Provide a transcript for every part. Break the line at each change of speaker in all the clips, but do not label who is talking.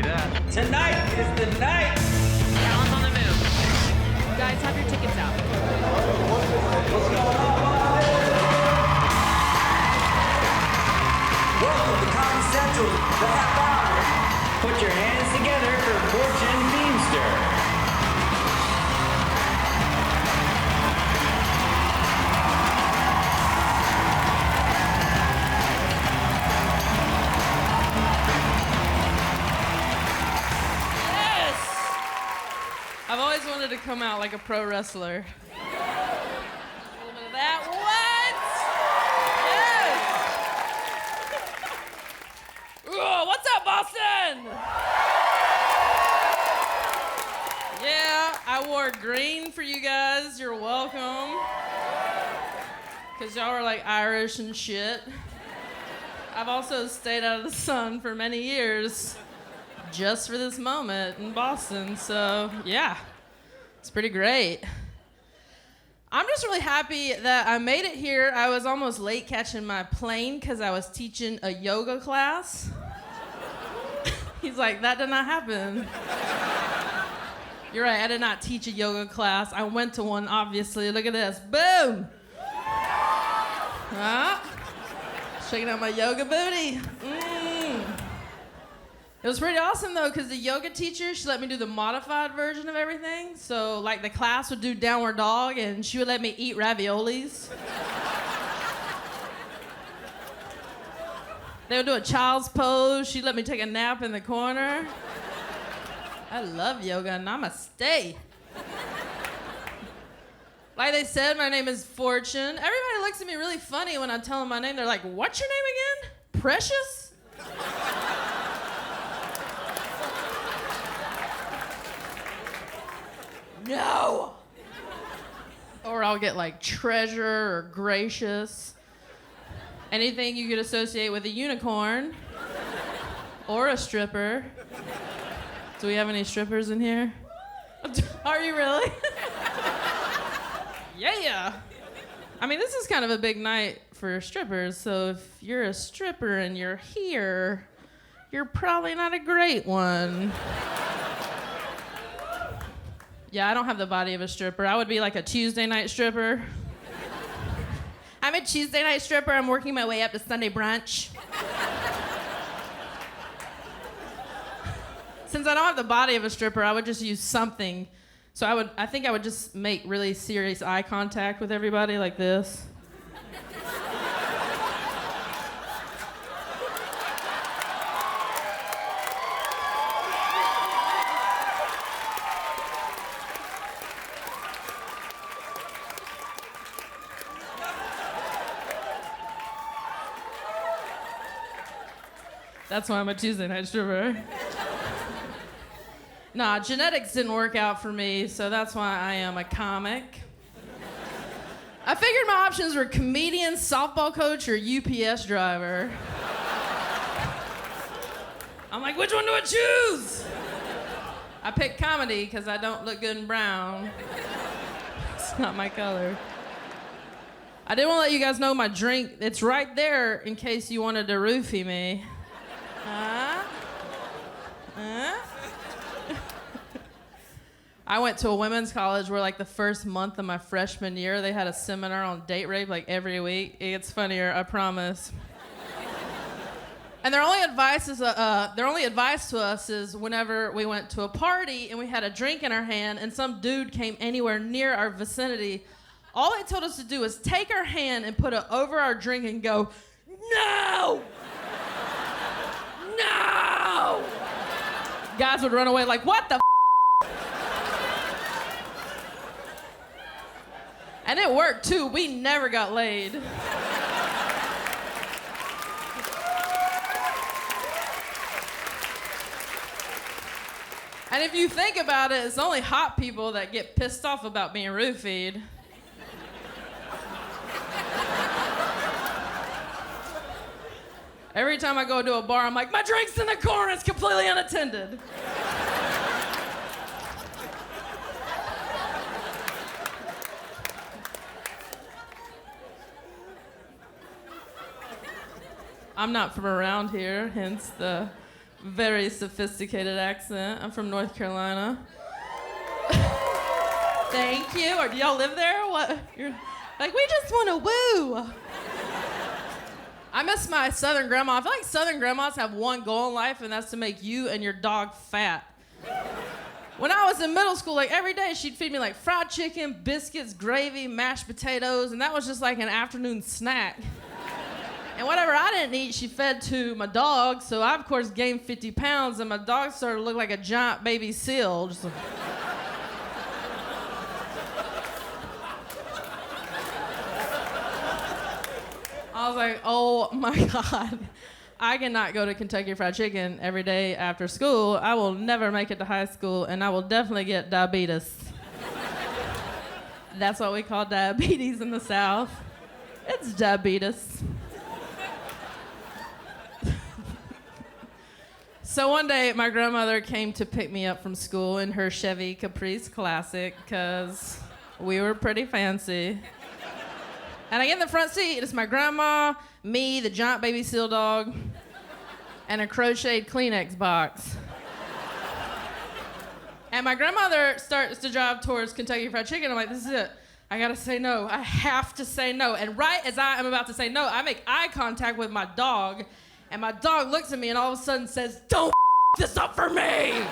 that.
Tonight is the night.
Talent on the move. You guys have your tickets out.
What's going on? Welcome to Comedy Central, the half hour. Put your hands together for Fortune Feimster.
I've always wanted to come out like a pro wrestler. A little bit of that. What? Yes! Ooh, what's up, Boston? Yeah, I wore green for you guys. You're welcome. Because y'all are like Irish and shit. I've also stayed out of the sun for many years. Just for this moment in Boston, so yeah, it's pretty great. I'm just really happy that I made it here. I was almost late catching my plane because I was teaching a yoga class. He's like, that did not happen. You're right, I did not teach a yoga class. I went to one, obviously. Look at this, boom. Shaking out my yoga booty. It was pretty awesome though, because the yoga teacher, she let me do the modified version of everything. So like the class would do downward dog and she would let me eat raviolis. They would do a child's pose. She'd let me take a nap in the corner. I love yoga. Namaste. Like they said, my name is Fortune. Everybody looks at me really funny when I tell them my name. They're like, what's your name again? Precious? No! Or I'll get like treasure or gracious. Anything you could associate with a unicorn. Or a stripper. Do we have any strippers in here? Are you really? Yeah! I mean, this is kind of a big night for strippers, so if you're a stripper and you're here, you're probably not a great one. Yeah, I don't have the body of a stripper. I would be like a Tuesday night stripper. I'm a Tuesday night stripper. I'm working my way up to Sunday brunch. Since I don't have the body of a stripper, I would just use something. So I think I would just make really serious eye contact with everybody like this. That's why I'm a Tuesday night stripper. Nah, genetics didn't work out for me, so that's why I am a comic. I figured my options were comedian, softball coach, or UPS driver. I'm like, which one do I choose? I picked comedy because I don't look good in brown. It's not my color. I did want to let you guys know my drink. It's right there in case you wanted to roofie me. I went to a women's college where like the first month of my freshman year, they had a seminar on date rape like every week. It gets funnier, I promise. And their only advice to us is whenever we went to a party and we had a drink in our hand and some dude came anywhere near our vicinity, all they told us to do was take our hand and put it over our drink and go, no! No! Guys would run away like, what the f***? And it worked too. We never got laid. And if you think about it, it's only hot people that get pissed off about being roofied. Every time I go to a bar, I'm like, my drink's in the corner, it's completely unattended. I'm not from around here, hence the very sophisticated accent. I'm from North Carolina. Thank you. Or do y'all live there? What? You're like, we just want to woo. I miss my Southern grandma. I feel like Southern grandmas have one goal in life, and that's to make you and your dog fat. When I was in middle school, like every day she'd feed me like fried chicken, biscuits, gravy, mashed potatoes, and that was just like an afternoon snack. And whatever I didn't eat, she fed to my dog, so I, of course, gained 50 pounds, and my dog started to look like a giant baby seal. Just like... I was like, oh my God, I cannot go to Kentucky Fried Chicken every day after school. I will never make it to high school, and I will definitely get diabetes. That's what we call diabetes in the South. It's diabetes. So one day, my grandmother came to pick me up from school in her Chevy Caprice Classic, because we were pretty fancy. And I get in the front seat, it's my grandma, me, the giant baby seal dog, and a crocheted Kleenex box. And my grandmother starts to drive towards Kentucky Fried Chicken. I'm like, this is it. I gotta say no. I have to say no. And right as I am about to say no, I make eye contact with my dog, and my dog looks at me and all of a sudden says, "Don't this up for me!"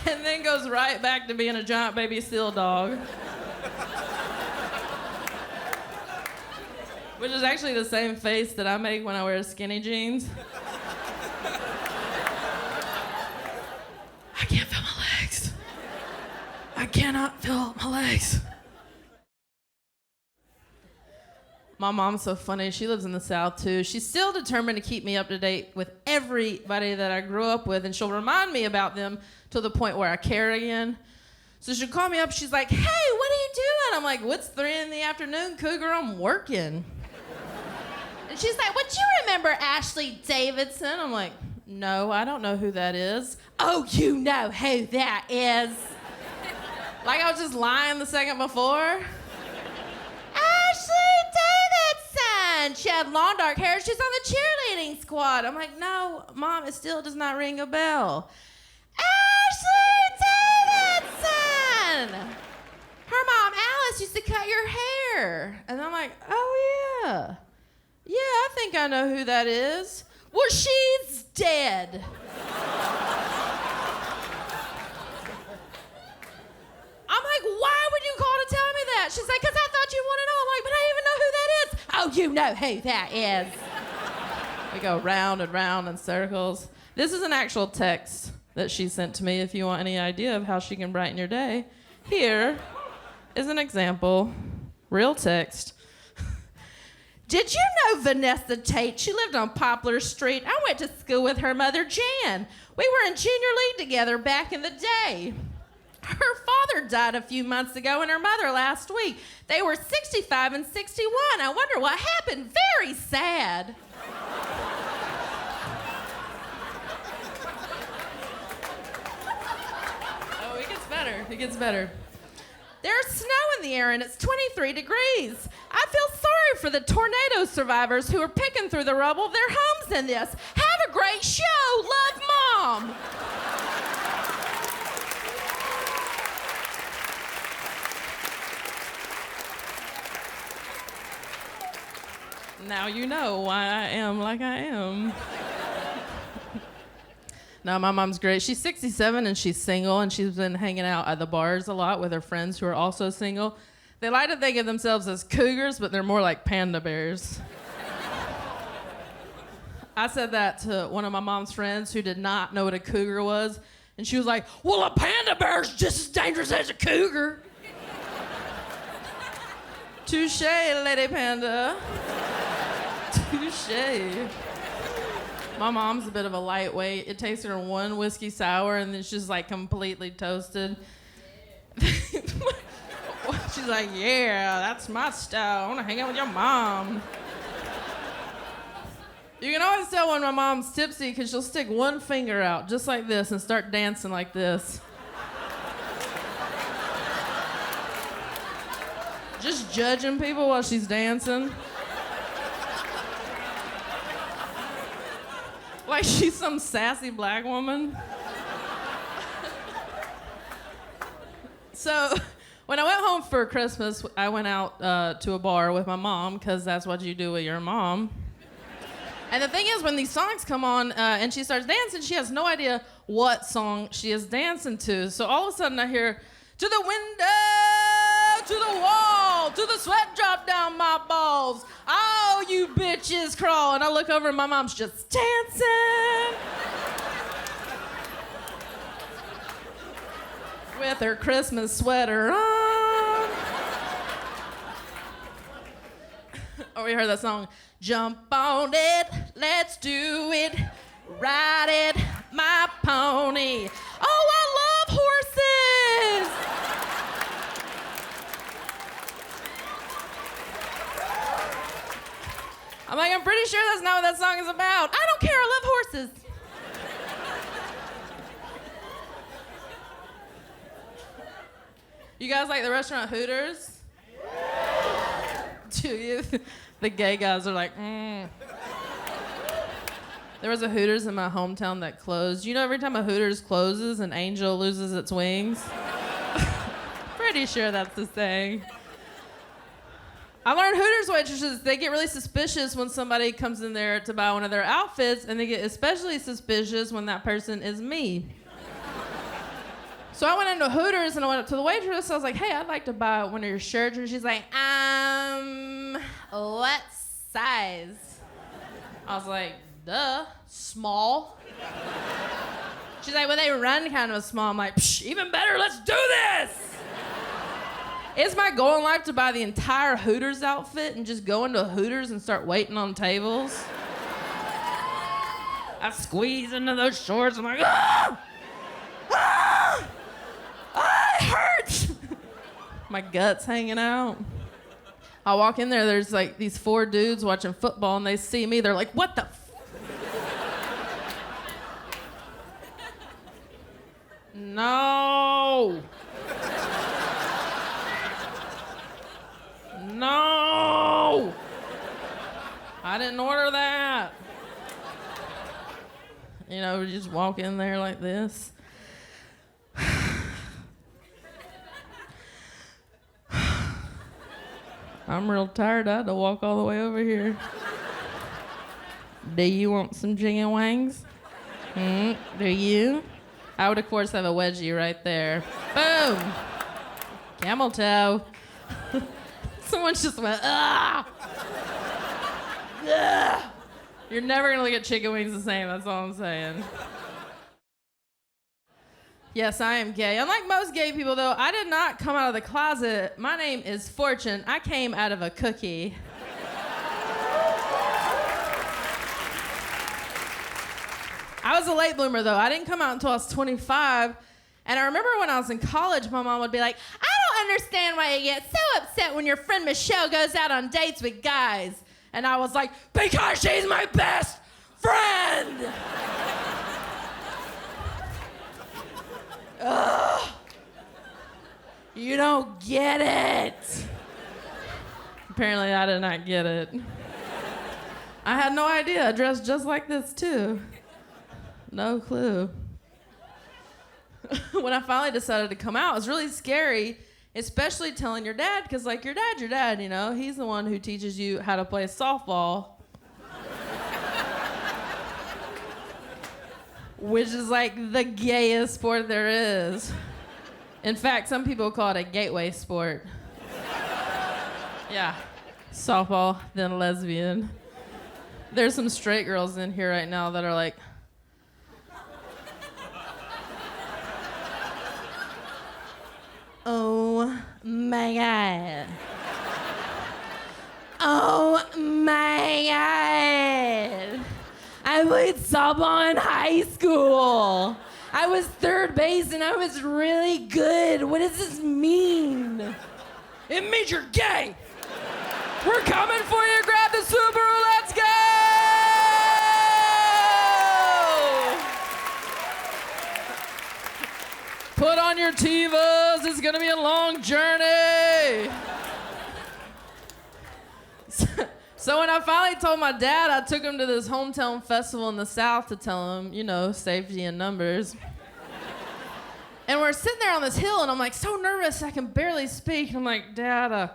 And then goes right back to being a giant baby seal dog. Which is actually the same face that I make when I wear skinny jeans. I can't feel my legs. I cannot feel my legs. My mom's so funny. She lives in the South, too. She's still determined to keep me up to date with everybody that I grew up with, and she'll remind me about them to the point where I care again. So she'll call me up. She's like, "Hey, what are you doing?" I'm like, "What's 3 in the afternoon, Cougar? I'm working." And she's like, "Would you remember Ashley Davidson?" I'm like, "No, I don't know who that is." "Oh, you know who that is." Like I was just lying the second before. Ashley Davidson. She had long dark hair. She's on the cheerleading squad. I'm like, "No, Mom, it still does not ring a bell." Ashley Davidson. Her mom, Alice, used to cut your hair. And I'm like, "Oh, yeah. Yeah, I think I know who that is." "Well, she's dead." I'm like, "Why would you call to tell me that?" She's like, "Because I thought you wanted to know." I'm like, "But I even know who that is." "Oh, you know who that is." We go round and round in circles. This is an actual text that she sent to me if you want any idea of how she can brighten your day. Here is an example. Real text. "Did you know Vanessa Tate? She lived on Poplar Street. I went to school with her mother, Jan. We were in junior league together back in the day. Her father died a few months ago and her mother last week. They were 65 and 61. I wonder what happened. Very sad." Oh, it gets better. It gets better. "There's snow in the air and it's 23 degrees. I feel sorry for the tornado survivors who are picking through the rubble of their homes in this. Have a great show. Love, Mom." Now you know why I am like I am. No, my mom's great. She's 67 and she's single, and she's been hanging out at the bars a lot with her friends who are also single. They like to think of themselves as cougars, but they're more like panda bears. I said that to one of my mom's friends who did not know what a cougar was, and she was like, "Well, a panda bear is just as dangerous as a cougar." Touche, Lady Panda. Touche. My mom's a bit of a lightweight. It takes her one whiskey sour and then she's like completely toasted. She's like, "Yeah, that's my style. I want to hang out with your mom." You can always tell when my mom's tipsy because she'll stick one finger out just like this and start dancing like this. Just judging people while she's dancing. Like she's some sassy black woman. So when I went home for Christmas, I went out to a bar with my mom, because that's what you do with your mom. And the thing is, when these songs come on and she starts dancing, she has no idea what song she is dancing to. So all of a sudden I hear, to the window, to the wall, to the sweat drop down my balls. Oh, you bitches crawl. And I look over and my mom's just dancing. With her Christmas sweater on. Oh, we heard that song. Jump on it, let's do it, ride it, my pony. Oh, I love horses. I'm like, I'm pretty sure that's not what that song is about. I don't care, I love horses. You guys like the restaurant Hooters? Do you? The gay guys are like, There was a Hooters in my hometown that closed. You know, every time a Hooters closes, an angel loses its wings? Pretty sure that's the saying. I learned Hooters waitresses, they get really suspicious when somebody comes in there to buy one of their outfits, and they get especially suspicious when that person is me. So I went into Hooters and I went up to the waitress. I was like, hey, I'd like to buy one of your shirts. And she's like, what size? I was like, duh, small. She's like, well, they run kind of small. I'm like, psh, even better, let's do this. It's my goal in life to buy the entire Hooters outfit and just go into Hooters and start waiting on tables. I squeeze into those shorts. I'm like, ah! Ah! Ah, it hurts! My gut's hanging out. I walk in there, there's like these 4 dudes watching football, and they see me, they're like, what the No! No! I didn't order that. You know, we just walk in there like this. I'm real tired. I had to walk all the way over here. Do you want some chicken wings? Do you? I would, of course, have a wedgie right there. Boom! Camel toe. Someone just went, ah! Ugh. You're never gonna look at chicken wings the same, that's all I'm saying. Yes, I am gay. Unlike most gay people, though, I did not come out of the closet. My name is Fortune. I came out of a cookie. I was a late bloomer, though. I didn't come out until I was 25. And I remember when I was in college, my mom would be like, I don't understand why you get so upset when your friend Michelle goes out on dates with guys. And I was like, because she's my best friend! Ugh. You don't get it. Apparently I did not get it. I had no idea. I dressed just like this too. No clue. When I finally decided to come out, it was really scary, especially telling your dad, because like your dad, you know, he's the one who teaches you how to play softball. Which is like the gayest sport there is. In fact, some people call it a gateway sport. Yeah, softball, then lesbian. There's some straight girls in here right now that are like, oh my God. Oh my God. I played softball in high school. I was third base and I was really good. What does this mean? It means you're gay. We're coming for you. Grab the Subaru. Let's go. Put on your Tevas. It's going to be a long journey. So So when I finally told my dad, I took him to this hometown festival in the South to tell him, you know, safety in numbers. And we're sitting there on this hill, and I'm like so nervous I can barely speak. And I'm like, Dad, I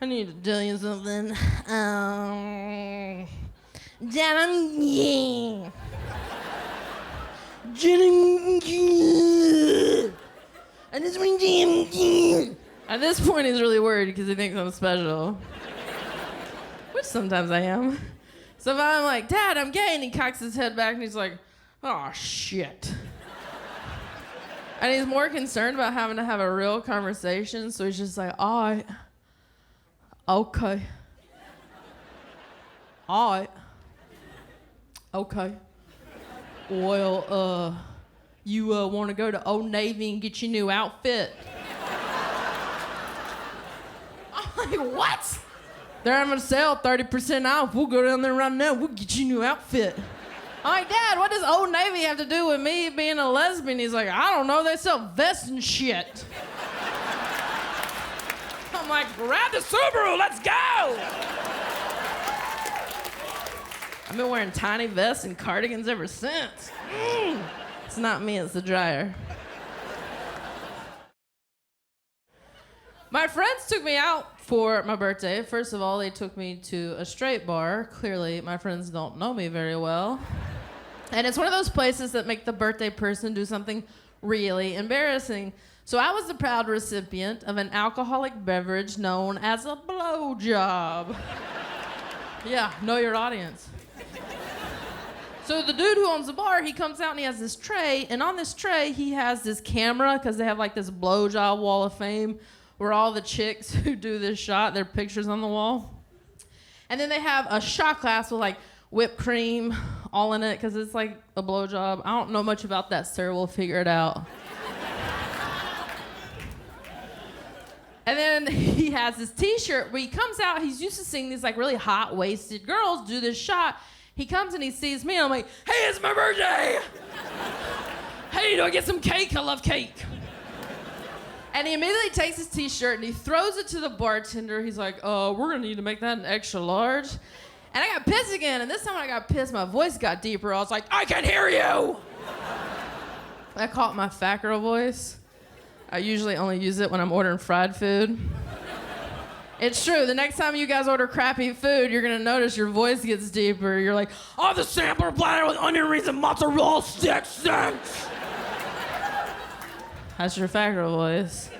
need to tell you something. Dad, I'm gay. At this point, he's really worried because he thinks I'm special. Which sometimes I am. So if I'm like, Dad, I'm gay, and he cocks his head back and he's like, oh, shit. And he's more concerned about having to have a real conversation, so he's just like, all right. Okay. All right. Okay. Well, you want to go to Old Navy and get your new outfit? I'm like, what? They're having a sale, 30% off. We'll go down there right now. We'll get you a new outfit. I'm like, Dad, what does Old Navy have to do with me being a lesbian? He's like, I don't know. They sell vests and shit. I'm like, grab the Subaru. Let's go. I've been wearing tiny vests and cardigans ever since. It's not me, it's the dryer. My friends took me out for my birthday. First of all, they took me to a straight bar. Clearly, my friends don't know me very well. And it's one of those places that make the birthday person do something really embarrassing. So I was the proud recipient of an alcoholic beverage known as a blowjob. Yeah, know your audience. So the dude who owns the bar, he comes out and he has this tray, and on this tray, he has this camera, because they have like this blowjob wall of fame, where all the chicks who do this shot, their pictures on the wall. And then they have a shot glass with like whipped cream all in it, because it's like a blowjob. I don't know much about that, sir. We'll figure it out. And then he has this t-shirt where he comes out, he's used to seeing these like really hot-waisted girls do this shot. He comes and he sees me, and I'm like, hey, it's my birthday! Hey, do I get some cake? I love cake. And he immediately takes his t-shirt and he throws it to the bartender. He's like, we're gonna need to make that an extra large. And I got pissed again, and this time when I got pissed, my voice got deeper. I was like, I can hear you! I call it my fat girl voice. I usually only use it when I'm ordering fried food. It's true. The next time you guys order crappy food, you're going to notice your voice gets deeper. You're like, oh, the sampler platter with onion rings and mozzarella sticks. Thanks. That's your fat girl voice.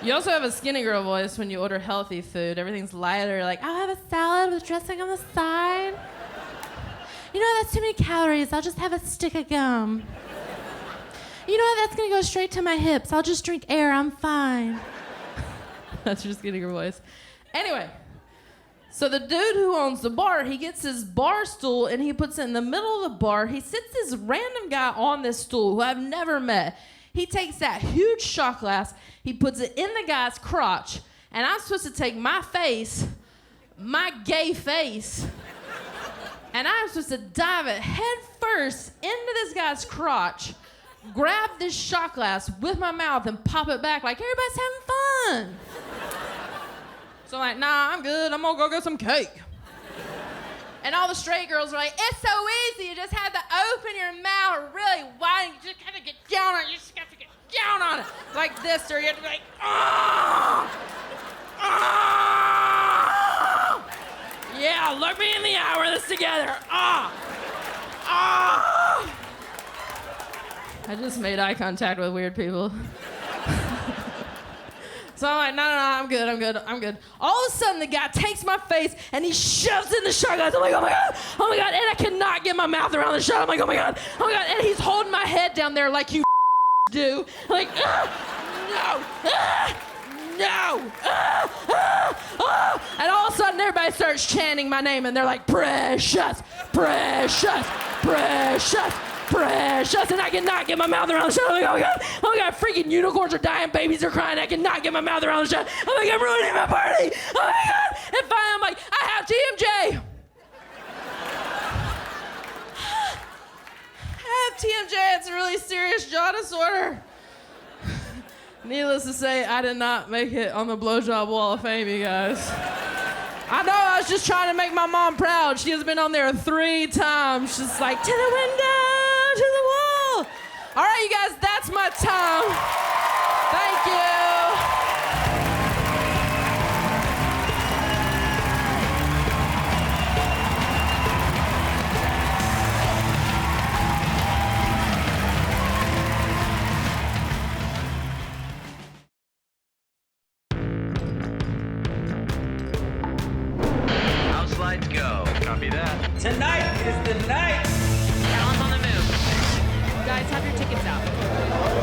You also have a skinny girl voice when you order healthy food. Everything's lighter. Like, I'll have a salad with dressing on the side. You know, that's too many calories. I'll just have a stick of gum. You know what? That's going to go straight to my hips. I'll just drink air. I'm fine. That's your skinny girl voice. Anyway, so the dude who owns the bar, he gets his bar stool and he puts it in the middle of the bar. He sits this random guy on this stool who I've never met. He takes that huge shot glass, he puts it in the guy's crotch, and I'm supposed to take my face, my gay face, and I'm supposed to dive it head first into this guy's crotch, grab this shot glass with my mouth and pop it back like everybody's having fun. So I'm like, nah, I'm good. I'm gonna go get some cake. And all the straight girls are like, it's so easy. You just have to open your mouth really wide. You just have to get down on it. You just have to get down on it. Like this, or you have to be like, ah! Ah! Yeah, look me in the eye. We're this together. Ah! Ah! I just made eye contact with weird people. So I'm like, no, I'm good. All of a sudden, the guy takes my face and he shoves it in the shot glass. I'm like, oh my God, and I cannot get my mouth around the shot. I'm like, oh my God, and he's holding my head down there like you do. Like, no. And all of a sudden, everybody starts chanting my name, and they're like, precious, and I cannot get my mouth around the shot. I'm like, oh my God, freaking unicorns are dying, babies are crying, I cannot get my mouth around the shot. I'm like, I'm ruining my party. Oh my God. And finally, I'm like, I have TMJ. I have TMJ, it's a really serious jaw disorder. Needless to say, I did not make it on the blowjob wall of fame, you guys. I know, I was just trying to make my mom proud. She has been on there 3 times. She's like, to the window, to the wall. All right, you guys, that's my time. Thank you.
House lights go. Copy that. Tonight is the night.
Talent's on the move. Guys, have your tickets out.